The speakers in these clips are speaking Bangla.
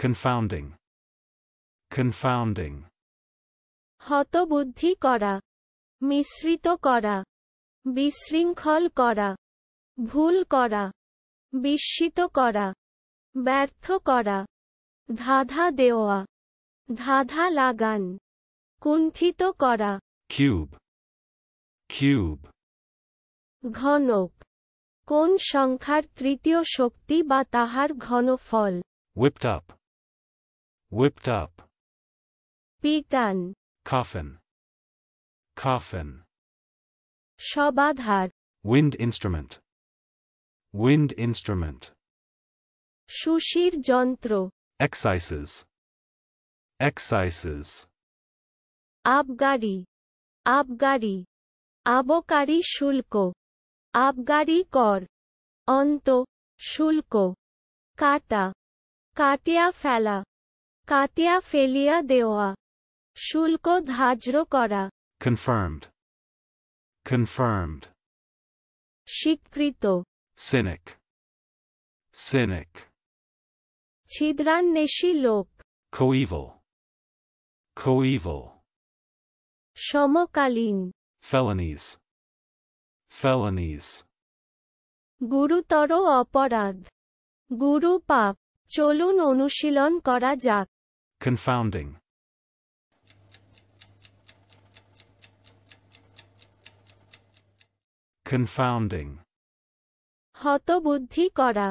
confounding, confounding, হতবুদ্ধি করা, মিশ্রিত করা, বিশৃঙ্খল করা, ভুল করা, বিস্মিত করা, ব্যর্থ করা, ধাঁধা দেওয়া, ধাঁধা লাগান, কুণ্ঠিত করা, cube, cube, ঘনক, কোন সংখ্যার তৃতীয় শক্তি বা তাহার ঘনফল, whipped up, whipped up, পিটান, coffin, coffin, সবাধার, wind instrument, wind instrument, Sushir যন্ত্র, excises, excises, আবগারি, আবগারি, আবকারী শুল্ক, আবগারি কর, অন্ত, শুল্ক, কাটা, কাটিয়া ফেলা, কাটিয়া ফেলিয়া দেওয়া, শুল্ক ধার্য করা, confirmed, confirmed, স্বীকৃত, cynic, cynic, ছিদ্রান্বেষী লোক, coeval, coeval, সমকালীন, felonies, felonies, গুরুতর অপরাধ, গুরু পাপ, চলুন অনুশীলন করা যাক, confounding, confounding, হতবুদ্ধি করা,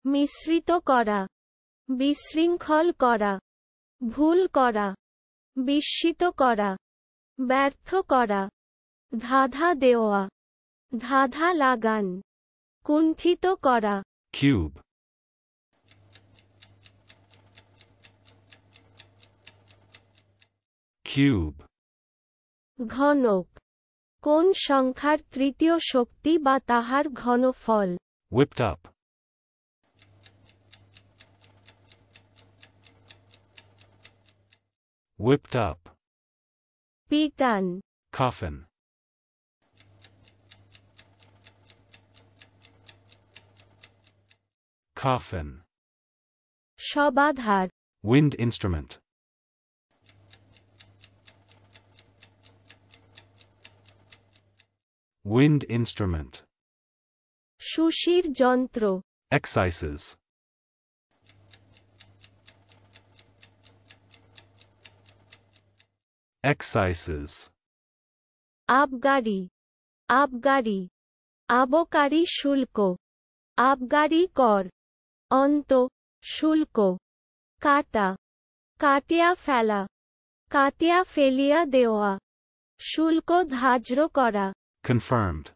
মিশ্রিত করা, বিশৃঙ্খল করা, ভুল করা, বিস্মিত করা, ব্যর্থ করা, ধাঁধা দেওয়া, ধাঁধা লাগান, কুণ্ঠিত করা, cube, cube, ঘনক, কোন সংখ্যার তৃতীয় শক্তি বা তাহার ঘনফল, whipped up, whipped up, পিটান, coffin, coffin, সবাধার, wind instrument, wind instrument, Sushir যন্ত্র, excises, excises, আবগারি, আবগারি, আবকারী শুল্ক, আবগারি কর, অন্ত, শুল্ক, কাটা, কাটিয়া ফেলা, কাটিয়া ফেলিয়া দেওয়া, শুল্ক ধার্য করা, confirmed,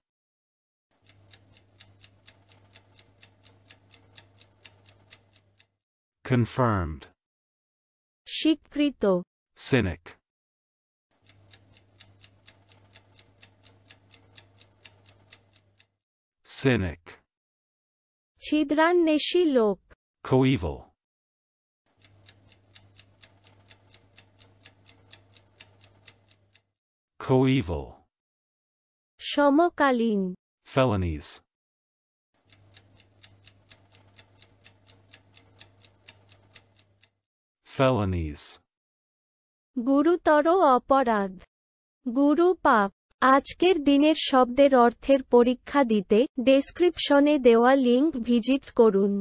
confirmed, স্বীকৃত, cynic, cynic, ছিদ্রান্বেষী লোক, coeval, coeval, সমকালীন, felonies, felonies, গুরুতর অপরাধ, গুরু পাপ, আজকের দিনের শব্দের অর্থের পরীক্ষা দিতে ডেসক্রিপশনে দেওয়া লিংক ভিজিট করুন।